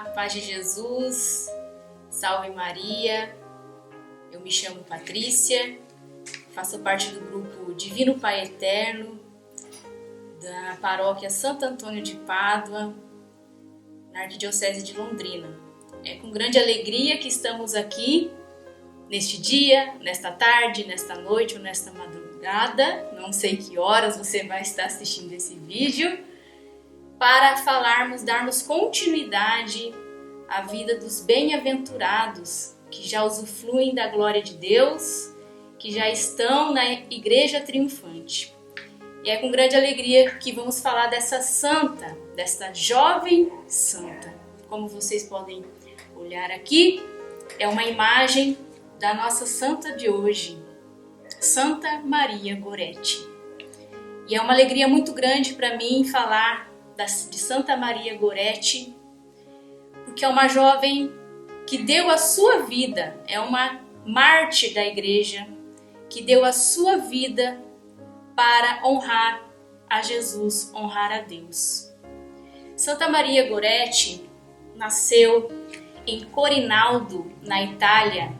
Olá, paz de Jesus, salve Maria, eu me chamo Patrícia, faço parte do grupo Divino Pai Eterno, da paróquia Santo Antônio de Pádua, na Arquidiocese de Londrina. É com grande alegria que estamos aqui, neste dia, nesta tarde, nesta noite ou nesta madrugada, não sei que horas você vai estar assistindo esse vídeo, para darmos continuidade à vida dos bem-aventurados que já usufruem da glória de Deus, que já estão na Igreja Triunfante. E é com grande alegria que vamos falar dessa santa, desta jovem santa. Como vocês podem olhar aqui, é uma imagem da nossa santa de hoje, Santa Maria Goretti. E é uma alegria muito grande para mim falar de Santa Maria Goretti, porque é uma jovem que deu a sua vida, é uma mártir da igreja, que deu a sua vida para honrar a Jesus, honrar a Deus. Santa Maria Goretti nasceu em Corinaldo, na Itália,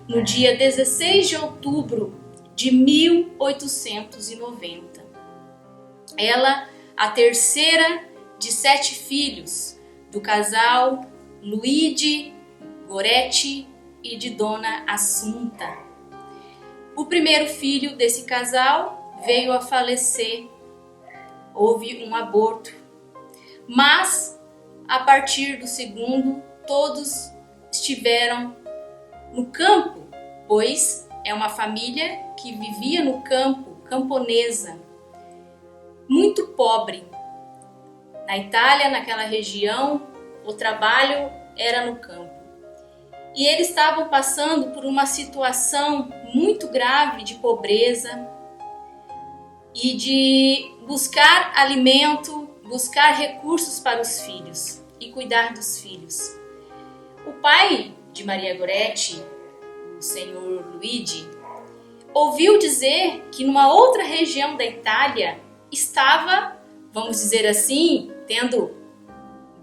no dia 16 de outubro de 1890. Ela, a terceira de 7 filhos, do casal Luigi Goretti e de Dona Assunta. O primeiro filho desse casal veio a falecer, houve um aborto, mas a partir do segundo, todos estiveram no campo, pois é uma família que vivia no campo, camponesa, muito pobre. Na Itália, naquela região, o trabalho era no campo. E eles estavam passando por uma situação muito grave de pobreza e de buscar alimento, buscar recursos para os filhos e cuidar dos filhos. O pai de Maria Goretti, o senhor Luigi, ouviu dizer que numa outra região da Itália estava, vamos dizer assim, tendo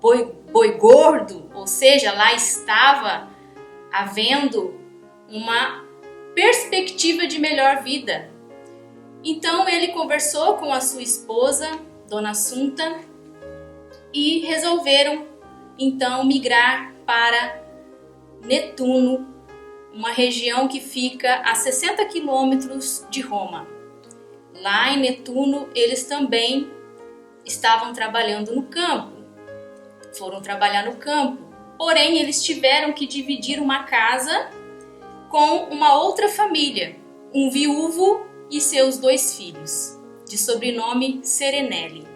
boi gordo, ou seja, lá estava havendo uma perspectiva de melhor vida. Então ele conversou com a sua esposa, Dona Assunta, e resolveram então migrar para Netuno, uma região que fica a 60 quilômetros de Roma. Lá em Netuno eles também estavam trabalhando no campo, foram trabalhar no campo, porém eles tiveram que dividir uma casa com uma outra família, um viúvo e seus 2 filhos, de sobrenome Serenelli.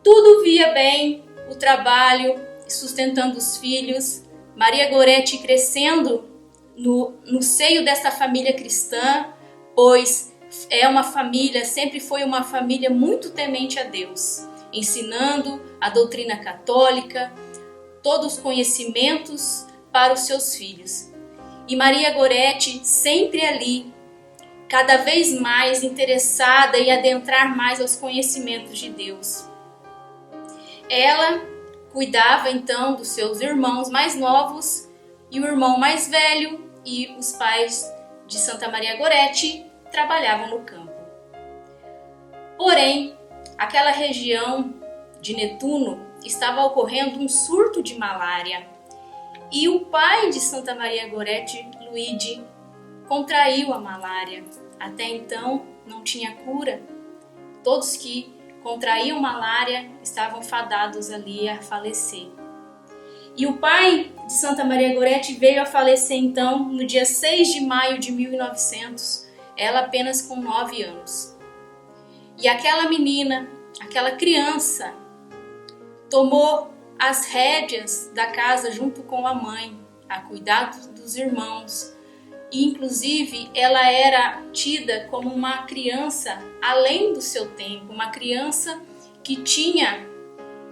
Tudo via bem, o trabalho, sustentando os filhos, Maria Goretti crescendo no seio dessa família cristã, pois sempre foi uma família muito temente a Deus, ensinando a doutrina católica, todos os conhecimentos para os seus filhos. E Maria Goretti sempre ali, cada vez mais interessada em adentrar mais aos conhecimentos de Deus. Ela cuidava então dos seus irmãos mais novos e o irmão mais velho, e os pais de Santa Maria Goretti trabalhavam no campo. Porém, aquela região de Netuno estava ocorrendo um surto de malária e o pai de Santa Maria Goretti, Luigi, contraiu a malária. Até então não tinha cura. Todos que contraíam malária estavam fadados ali a falecer. E o pai de Santa Maria Goretti veio a falecer então no dia 6 de maio de 1900, ela apenas com 9 anos. E aquela menina, aquela criança, tomou as rédeas da casa junto com a mãe, a cuidar dos irmãos. E inclusive ela era tida como uma criança além do seu tempo, uma criança que tinha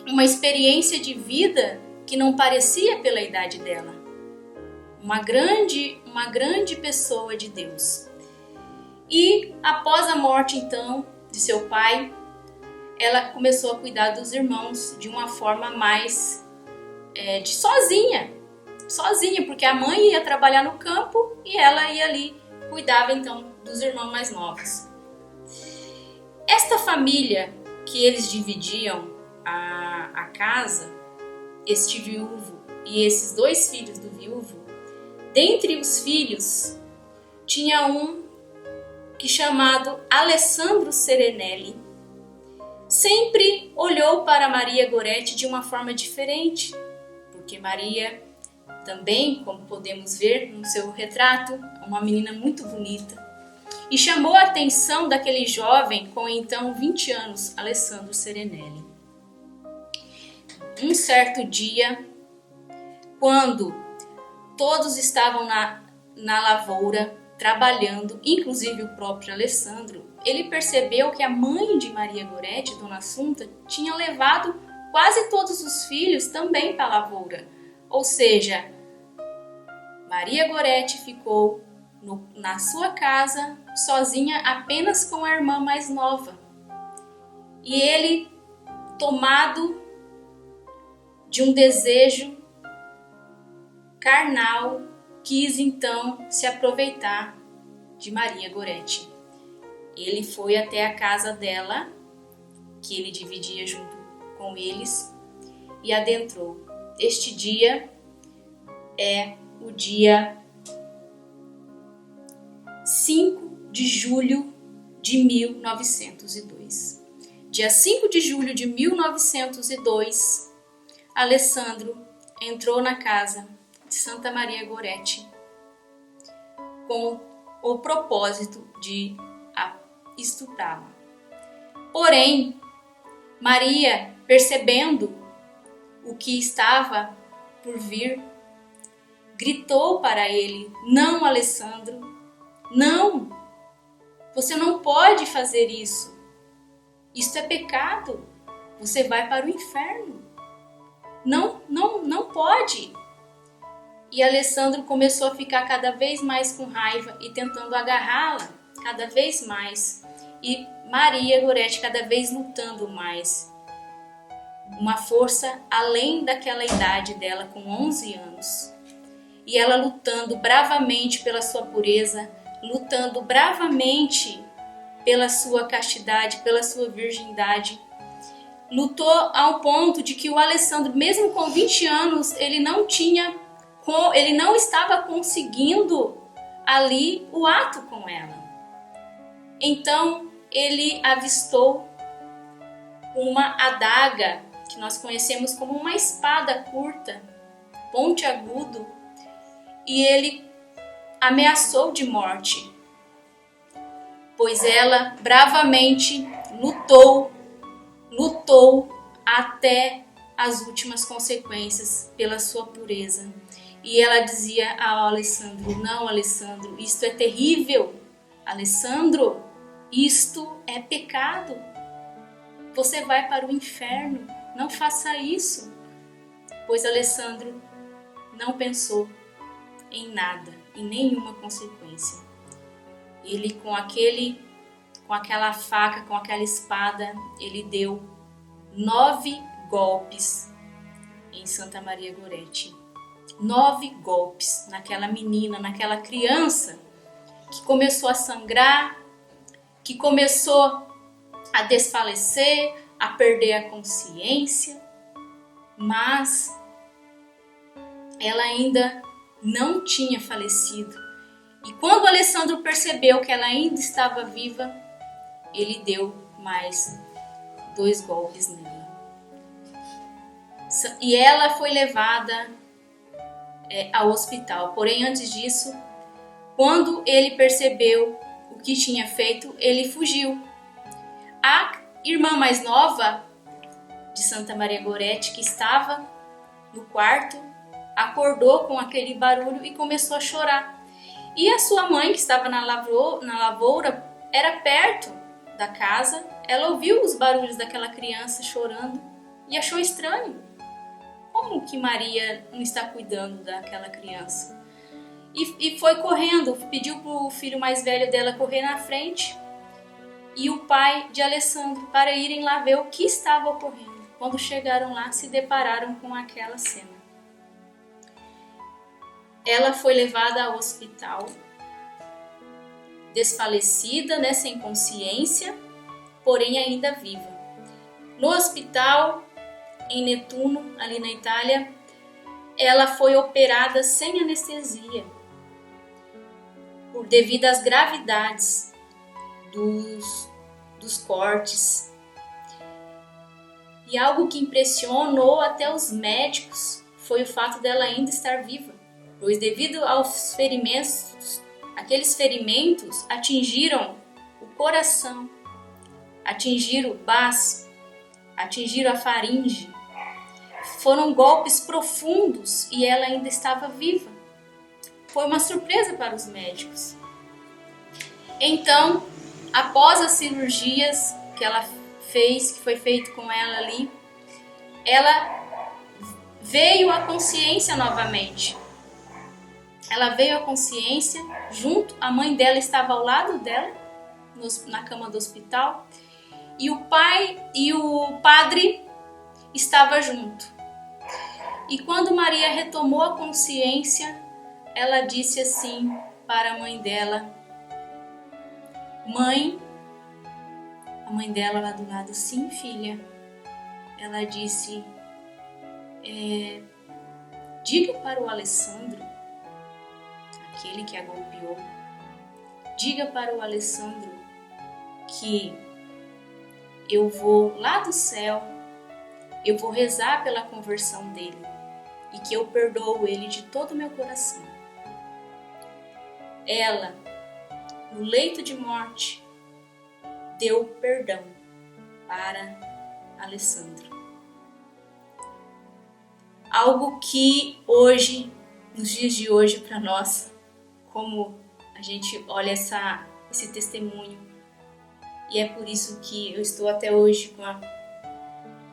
uma experiência de vida que não parecia pela idade dela. Uma grande pessoa de Deus. E após a morte então de seu pai, ela começou a cuidar dos irmãos de uma forma mais de sozinha, porque a mãe ia trabalhar no campo e ela ia ali, cuidava então dos irmãos mais novos. Esta família que eles dividiam a casa, este viúvo e esses 2 filhos do viúvo, dentre os filhos tinha um que chamado Alessandro Serenelli. Sempre olhou para Maria Goretti de uma forma diferente, porque Maria também, como podemos ver no seu retrato, é uma menina muito bonita, e chamou a atenção daquele jovem com então 20 anos, Alessandro Serenelli. Um certo dia, quando todos estavam na lavoura, trabalhando, inclusive o próprio Alessandro, ele percebeu que a mãe de Maria Goretti, Dona Assunta, tinha levado quase todos os filhos também para a lavoura. Ou seja, Maria Goretti ficou na sua casa, sozinha apenas com a irmã mais nova. E ele, tomado de um desejo carnal, quis então se aproveitar de Maria Goretti. Ele foi até a casa dela, que ele dividia junto com eles, e adentrou. Este dia é o dia 5 de julho de 1902. Dia 5 de julho de 1902, Alessandro entrou na casa de Santa Maria Goretti com o propósito de estuprá-la. Porém, Maria, percebendo o que estava por vir, gritou para ele: "Não, Alessandro, não! Você não pode fazer isso. Isso é pecado. Você vai para o inferno. Não pode." E Alessandro começou a ficar cada vez mais com raiva e tentando agarrá-la cada vez mais. E Maria Goretti cada vez lutando mais. Uma força além daquela idade dela, com 11 anos. E ela lutando bravamente pela sua pureza, lutando bravamente pela sua castidade, pela sua virgindade. Lutou ao ponto de que o Alessandro, mesmo com 20 anos, ele não estava conseguindo ali o ato com ela. Então ele avistou uma adaga, que nós conhecemos como uma espada curta, pontiagudo, e ele ameaçou de morte, pois ela bravamente lutou até as últimas consequências pela sua pureza. E ela dizia ao Alessandro: "Não, Alessandro, isto é terrível. Alessandro, isto é pecado. Você vai para o inferno. Não faça isso." Pois Alessandro não pensou em nada, em nenhuma consequência. Ele com aquela faca, com aquela espada, ele deu 9 golpes em Santa Maria Goretti. 9 golpes naquela menina, naquela criança que começou a sangrar, que começou a desfalecer, a perder a consciência, mas ela ainda não tinha falecido. E quando Alessandro percebeu que ela ainda estava viva, ele deu mais 2 golpes nela. E ela foi levada ao hospital. Porém, antes disso, quando ele percebeu o que tinha feito, ele fugiu. A irmã mais nova de Santa Maria Goretti, que estava no quarto, acordou com aquele barulho e começou a chorar. E a sua mãe, que estava na lavoura, era perto da casa. Ela ouviu os barulhos daquela criança chorando e achou estranho. Como que Maria não está cuidando daquela criança? E foi correndo, pediu para o filho mais velho dela correr na frente e o pai de Alessandro para irem lá ver o que estava ocorrendo. Quando chegaram lá, se depararam com aquela cena. ela foi levada ao hospital, desfalecida, né, sem consciência, porém ainda viva. No hospital, em Netuno, ali na Itália, ela foi operada sem anestesia, devido às gravidades dos cortes. E algo que impressionou até os médicos foi o fato dela ainda estar viva, pois devido aos ferimentos, aqueles ferimentos atingiram o coração, atingiram o baço, atingiram a faringe. Foram golpes profundos e ela ainda estava viva. Foi uma surpresa para os médicos. Então, após as cirurgias que ela fez, que foi feito com ela ali, ela veio à consciência novamente. Ela veio à consciência junto, a mãe dela estava ao lado dela, na cama do hospital, e o pai e o padre estavam junto. E quando Maria retomou a consciência, ela disse assim para a mãe dela: Mãe, a mãe dela lá do lado, sim, filha. Ela disse: diga para o Alessandro, aquele que a golpeou, diga para o Alessandro que eu vou lá do céu, eu vou rezar pela conversão dele e que eu perdoo ele de todo o meu coração. Ela, no leito de morte, deu perdão para Alessandro. Algo que hoje, nos dias de hoje, para nós, como a gente olha esse testemunho, e é por isso que eu estou até hoje com a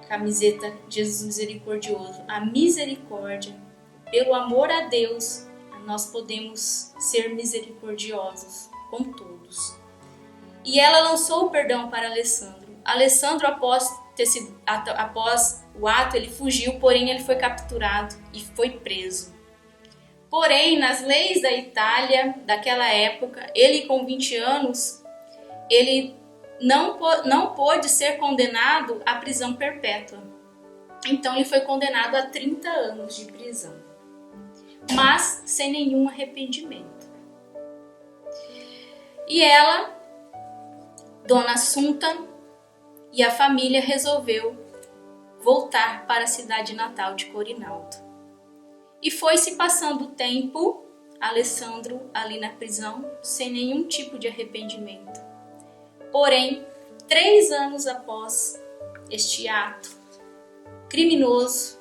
camiseta Jesus Misericordioso. A misericórdia, pelo amor a Deus, nós podemos ser misericordiosos com todos. E ela lançou o perdão para Alessandro. Alessandro, após o ato, ele fugiu, porém ele foi capturado e foi preso. Porém, nas leis da Itália daquela época, ele com 20 anos, ele não pôde ser condenado à prisão perpétua. Então ele foi condenado a 30 anos de prisão, mas sem nenhum arrependimento. E ela, Dona Assunta, e a família resolveu voltar para a cidade natal de Corinaldo. E foi se passando o tempo, Alessandro ali na prisão, sem nenhum tipo de arrependimento. Porém, 3 anos após este ato criminoso,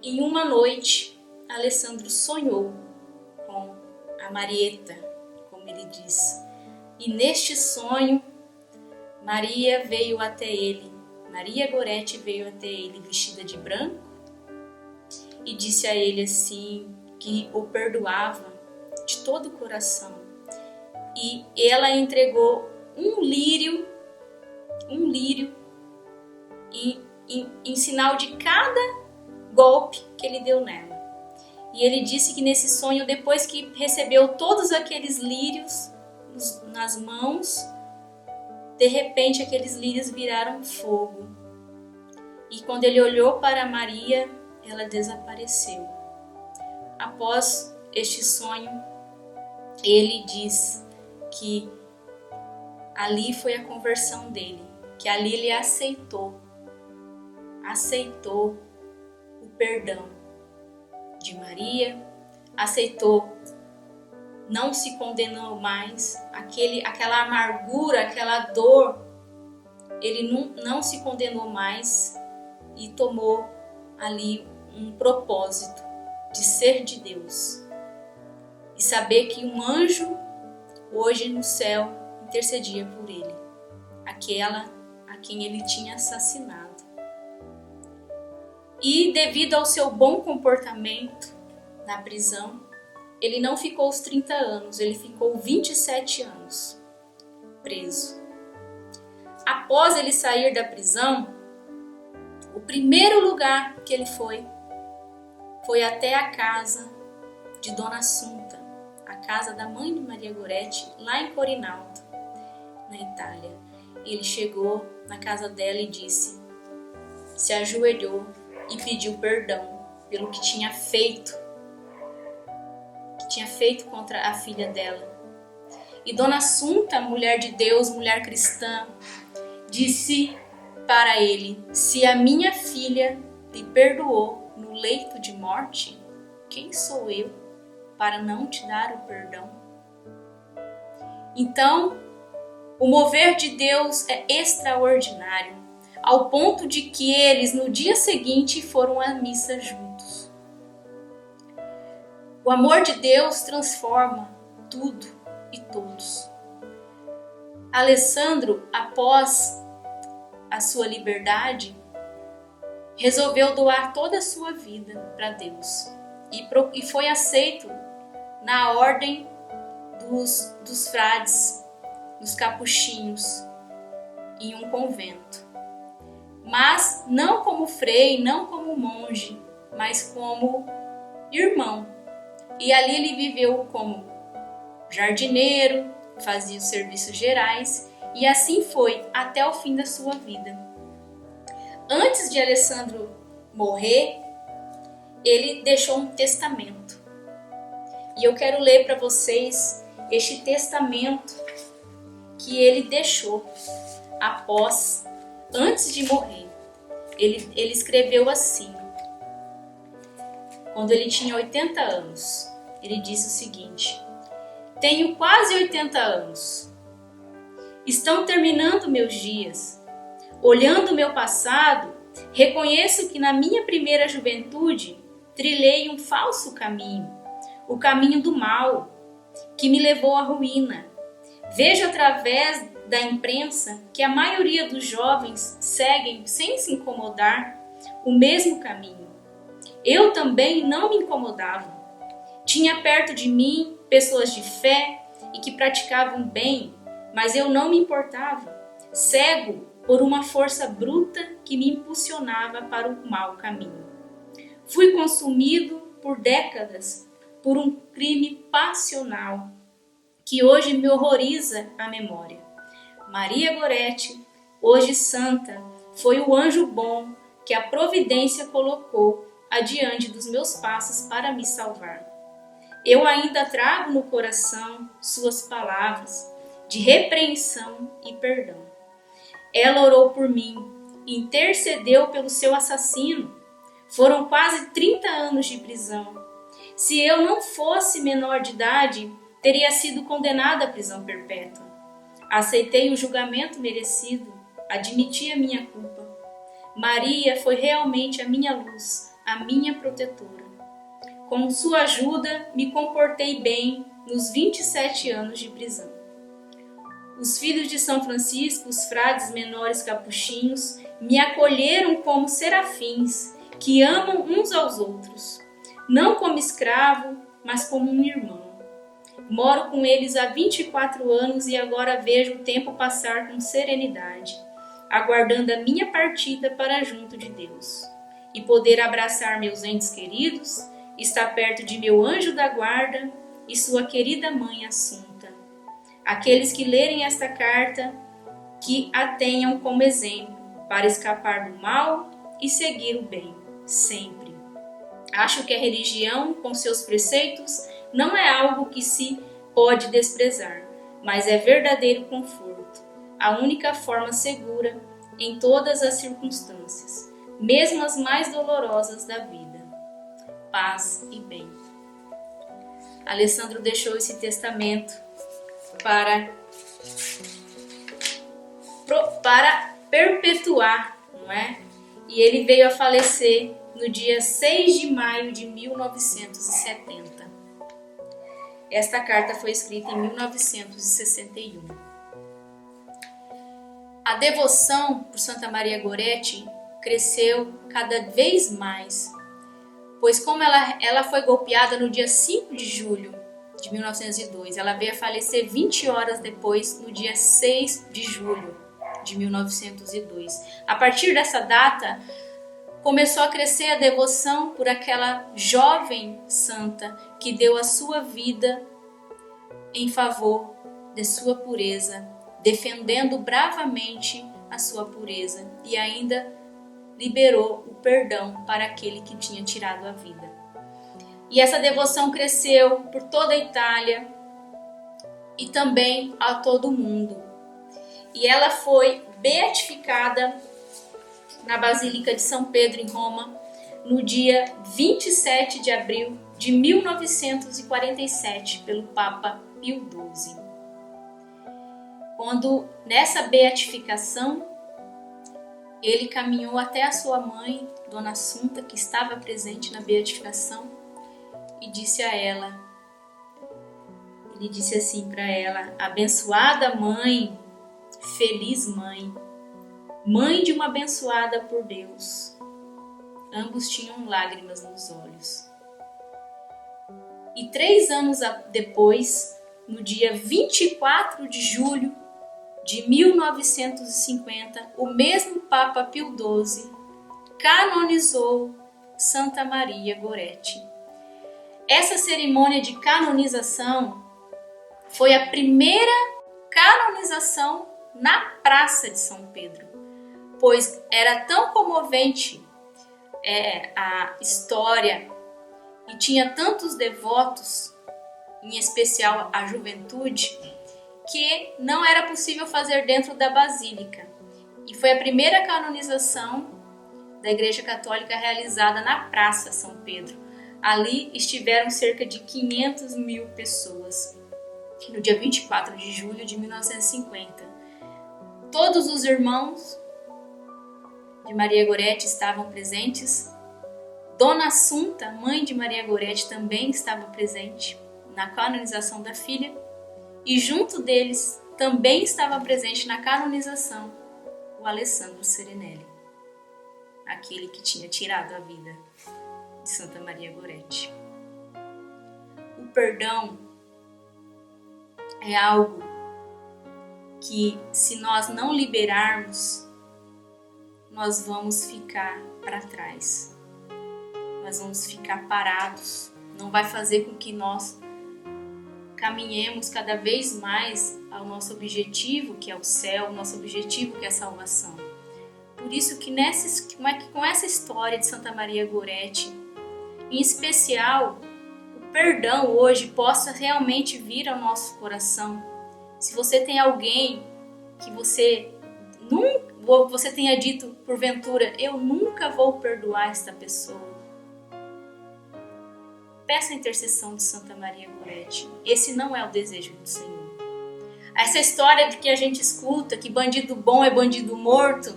em uma noite, Alessandro sonhou com a Marieta, como ele diz. E neste sonho, Maria veio até ele, Maria Goretti veio até ele vestida de branco e disse a ele assim que o perdoava de todo o coração. E ela entregou um lírio em sinal de cada golpe que ele deu nela. E ele disse que nesse sonho, depois que recebeu todos aqueles lírios nas mãos, de repente aqueles lírios viraram fogo. E quando ele olhou para Maria, ela desapareceu. Após este sonho, ele diz que ali foi a conversão dele, que ali ele aceitou o perdão de Maria, aceitou, não se condenou mais, aquela amargura, aquela dor, ele não se condenou mais e tomou ali um propósito de ser de Deus e saber que um anjo hoje no céu intercedia por ele, aquela a quem ele tinha assassinado. E devido ao seu bom comportamento na prisão, ele não ficou os 30 anos, ele ficou 27 anos preso. Após ele sair da prisão, o primeiro lugar que ele foi até a casa de Dona Assunta, a casa da mãe de Maria Goretti, lá em Corinaldo, na Itália. Ele chegou na casa dela e se ajoelhou e pediu perdão pelo que tinha feito contra a filha dela. E Dona Assunta, mulher de Deus, mulher cristã, disse para ele: se a minha filha lhe perdoou no leito de morte, quem sou eu para não te dar o perdão? Então, o mover de Deus é extraordinário, ao ponto de que eles, no dia seguinte, foram à missa juntos. O amor de Deus transforma tudo e todos. Alessandro, após a sua liberdade, resolveu doar toda a sua vida para Deus e foi aceito na ordem dos frades, dos capuchinhos, em um convento. Mas não como frei, não como monge, mas como irmão. E ali ele viveu como jardineiro, fazia os serviços gerais, e assim foi até o fim da sua vida. Antes de Alessandro morrer, ele deixou um testamento. E eu quero ler para vocês este testamento que ele deixou antes de morrer. Ele escreveu assim, quando ele tinha 80 anos. Ele disse o seguinte: tenho quase 80 anos. Estão terminando meus dias. Olhando o meu passado, reconheço que na minha primeira juventude trilhei um falso caminho, o caminho do mal, que me levou à ruína. Vejo através da imprensa que a maioria dos jovens seguem, sem se incomodar, o mesmo caminho. Eu também não me incomodava. Tinha perto de mim pessoas de fé e que praticavam bem, mas eu não me importava, cego por uma força bruta que me impulsionava para o mau caminho. Fui consumido por décadas por um crime passional que hoje me horroriza a memória. Maria Goretti, hoje santa, foi o anjo bom que a providência colocou adiante dos meus passos para me salvar. Eu ainda trago no coração suas palavras de repreensão e perdão. Ela orou por mim, intercedeu pelo seu assassino. Foram quase 30 anos de prisão. Se eu não fosse menor de idade, teria sido condenada à prisão perpétua. Aceitei o julgamento merecido, admiti a minha culpa. Maria foi realmente a minha luz, a minha protetora. Com sua ajuda, me comportei bem nos 27 anos de prisão. Os filhos de São Francisco, os frades menores capuchinhos, me acolheram como serafins, que amam uns aos outros, não como escravo, mas como um irmão. Moro com eles há 24 anos e agora vejo o tempo passar com serenidade, aguardando a minha partida para junto de Deus, e poder abraçar meus entes queridos, estar perto de meu anjo da guarda e sua querida mãe Assunta. Aqueles que lerem esta carta, que a tenham como exemplo para escapar do mal e seguir o bem, sempre. Acho que a religião, com seus preceitos, não é algo que se pode desprezar, mas é verdadeiro conforto, a única forma segura em todas as circunstâncias, mesmo as mais dolorosas da vida. Paz e bem. Alessandro deixou esse testamento para perpetuar, não é? E ele veio a falecer no dia 6 de maio de 1970. Esta carta foi escrita em 1961. A devoção por Santa Maria Goretti cresceu cada vez mais, pois como ela foi golpeada no dia 5 de julho de 1902, ela veio a falecer 20 horas depois, no dia 6 de julho de 1902. A partir dessa data, começou a crescer a devoção por aquela jovem santa que deu a sua vida em favor de sua pureza, defendendo bravamente a sua pureza e ainda liberou o perdão para aquele que tinha tirado a vida. E essa devoção cresceu por toda a Itália e também a todo o mundo. E ela foi beatificada na Basílica de São Pedro, em Roma, no dia 27 de abril de 1947, pelo Papa Pio XII. Quando, nessa beatificação, ele caminhou até a sua mãe, Dona Assunta, que estava presente na beatificação, e disse a ela, ele disse assim para ela: abençoada mãe, feliz mãe, mãe de uma abençoada por Deus. Ambos tinham lágrimas nos olhos. E 3 anos depois, no dia 24 de julho de 1950, o mesmo Papa Pio XII canonizou Santa Maria Goretti. Essa cerimônia de canonização foi a primeira canonização na Praça de São Pedro, pois era tão comovente a história e tinha tantos devotos, em especial a juventude, que não era possível fazer dentro da Basílica. E foi a primeira canonização da Igreja Católica realizada na Praça São Pedro. Ali estiveram cerca de 500 mil pessoas, no dia 24 de julho de 1950. Todos os irmãos de Maria Goretti estavam presentes. Dona Assunta, mãe de Maria Goretti, também estava presente na canonização da filha. E junto deles também estava presente na canonização o Alessandro Serenelli, aquele que tinha tirado a vida de Santa Maria Goretti. O perdão é algo que, se nós não liberarmos, nós vamos ficar para trás. Nós vamos ficar parados. Não vai fazer com que nós caminhemos cada vez mais ao nosso objetivo, que é o céu, o nosso objetivo, que é a salvação. Por isso que com essa história de Santa Maria Goretti, em especial, o perdão hoje possa realmente vir ao nosso coração. Se você tem alguém que você tenha dito porventura, eu nunca vou perdoar esta pessoa, peça a intercessão de Santa Maria Goretti. Esse não é o desejo do Senhor. Essa história de que a gente escuta, que bandido bom é bandido morto,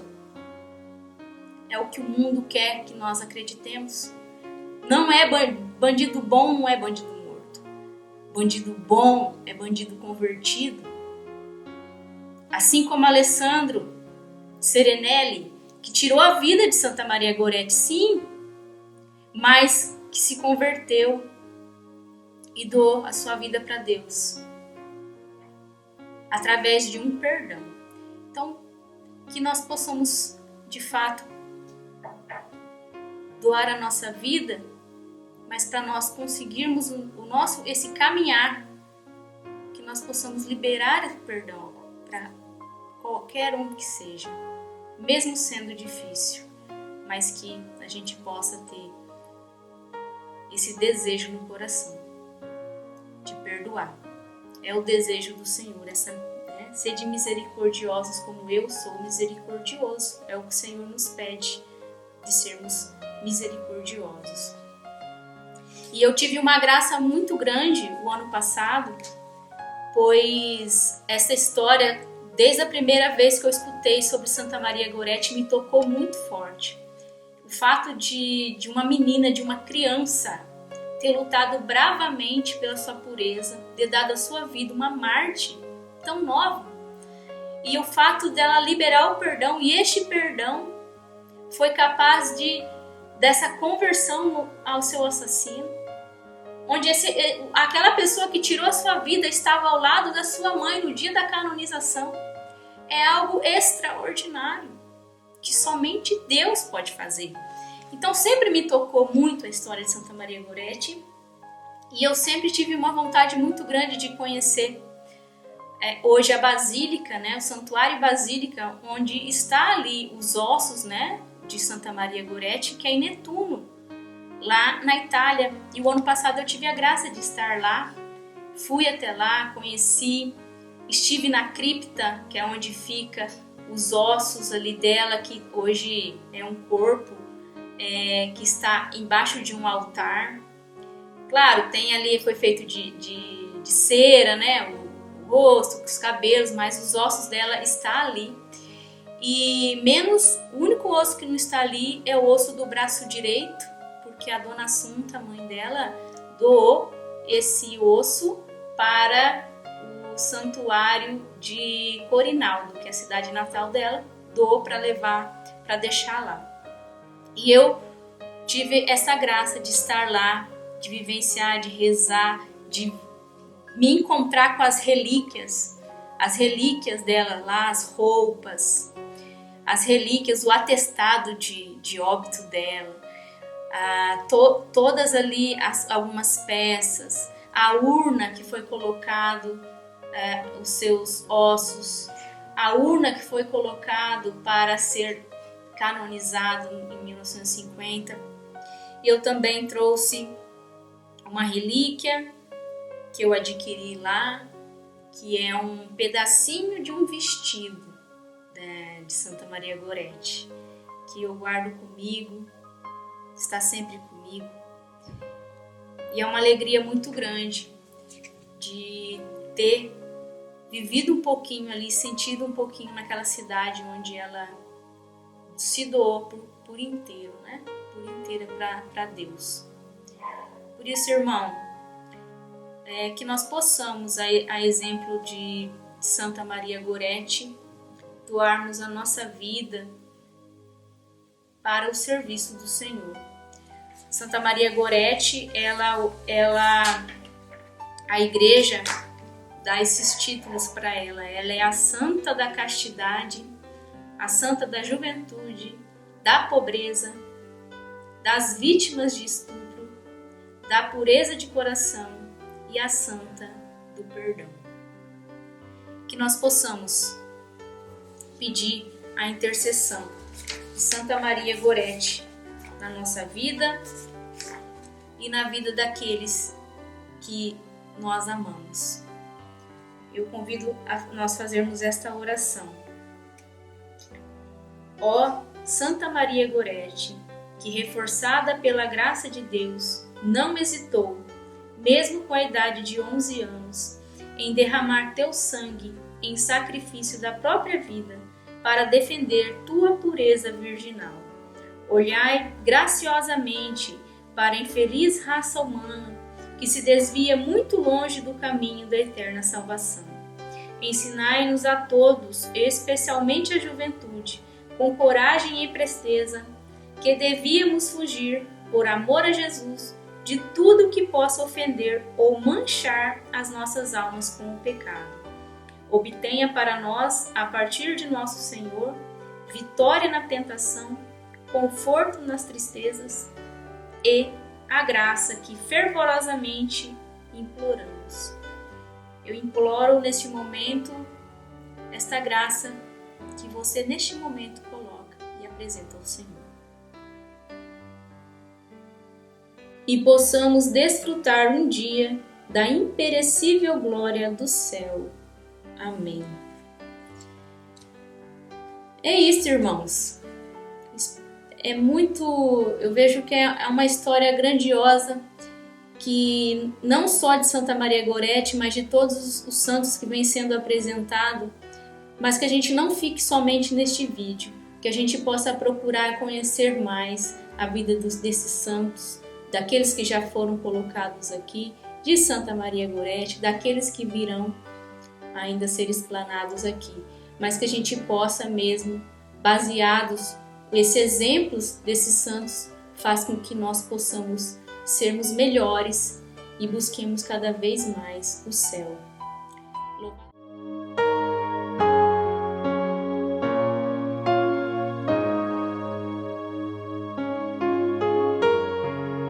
é o que o mundo quer que nós acreditemos. Não é bandido bom, não é bandido morto. Bandido bom é bandido convertido. Assim como Alessandro Serenelli, que tirou a vida de Santa Maria Goretti, sim, mas que se converteu e doou a sua vida para Deus através de um perdão. Então, que nós possamos, de fato, doar a nossa vida, mas para nós conseguirmos esse caminhar, que nós possamos liberar o perdão para qualquer um que seja, mesmo sendo difícil, mas que a gente possa ter esse desejo no coração de perdoar. É o desejo do Senhor, sede misericordiosos como eu sou misericordioso. É o que o Senhor nos pede, de sermos misericordiosos. E eu tive uma graça muito grande o ano passado, pois essa história, desde a primeira vez que eu escutei sobre Santa Maria Goretti, me tocou muito forte. O fato de uma menina, de uma criança, ter lutado bravamente pela sua pureza, ter dado a sua vida uma mártir tão nova. E o fato dela liberar o perdão, e este perdão foi capaz dessa conversão ao seu assassino, onde aquela pessoa que tirou a sua vida estava ao lado da sua mãe no dia da canonização. É algo extraordinário, que somente Deus pode fazer. Então sempre me tocou muito a história de Santa Maria Goretti e eu sempre tive uma vontade muito grande de conhecer hoje a Basílica, né, o Santuário Basílica, onde está ali os ossos, né, de Santa Maria Goretti, que é em Netuno, lá na Itália. E o ano passado eu tive a graça de estar lá, fui até lá, conheci, estive na cripta, que é onde fica os ossos ali dela, que hoje é um corpo que está embaixo de um altar. Claro, tem ali, foi feito de cera, né, o rosto, os cabelos, mas os ossos dela está ali. E o único osso que não está ali é o osso do braço direito, porque a Dona Assunta, a mãe dela, doou esse osso para o santuário de Corinaldo, que é a cidade natal dela, doou para levar, para deixar lá. E eu tive essa graça de estar lá, de vivenciar, de rezar, de me encontrar com as relíquias dela lá, as roupas, as relíquias, o atestado de óbito dela, todas ali algumas peças, a urna que foi colocado os seus ossos, a urna que foi colocado para ser canonizado em 1950. Eu também trouxe uma relíquia que eu adquiri lá, que é um pedacinho de um vestido de Santa Maria Goretti, que eu guardo comigo, está sempre comigo. E é uma alegria muito grande de ter vivido um pouquinho ali, sentido um pouquinho naquela cidade onde ela se doou por inteiro, né? Por inteira para Deus. Por isso, irmão, que nós possamos, a exemplo de Santa Maria Goretti, doarmos a nossa vida para o serviço do Senhor. Santa Maria Goretti, a igreja dá esses títulos para ela. Ela é a santa da castidade, a santa da juventude, da pobreza, das vítimas de estupro, da pureza de coração e a santa do perdão. Que nós possamos pedir a intercessão de Santa Maria Goretti na nossa vida e na vida daqueles que nós amamos. Eu convido a nós fazermos esta oração. Ó Santa Maria Goretti, que reforçada pela graça de Deus, não hesitou, mesmo com a idade de 11 anos, em derramar teu sangue em sacrifício da própria vida para defender tua pureza virginal. Olhai graciosamente para a infeliz raça humana que se desvia muito longe do caminho da eterna salvação. Ensinai-nos a todos, especialmente a juventude, com coragem e presteza, que devíamos fugir, por amor a Jesus, de tudo que possa ofender ou manchar as nossas almas com o pecado. Obtenha para nós, a partir de nosso Senhor, vitória na tentação, conforto nas tristezas e a graça que fervorosamente imploramos. Eu imploro neste momento esta graça que você neste momento coloca e apresenta ao Senhor. E possamos desfrutar um dia da imperecível glória do céu. Amém. É isso, irmãos. Eu vejo que é uma história grandiosa, que não só de Santa Maria Goretti, mas de todos os santos que vêm sendo apresentados, mas que a gente não fique somente neste vídeo, que a gente possa procurar conhecer mais a vida desses santos, daqueles que já foram colocados aqui, de Santa Maria Goretti, daqueles que virão ainda ser explanados aqui, mas que a gente possa mesmo, baseados nesses exemplos desses santos, faz com que nós possamos sermos melhores e busquemos cada vez mais o céu.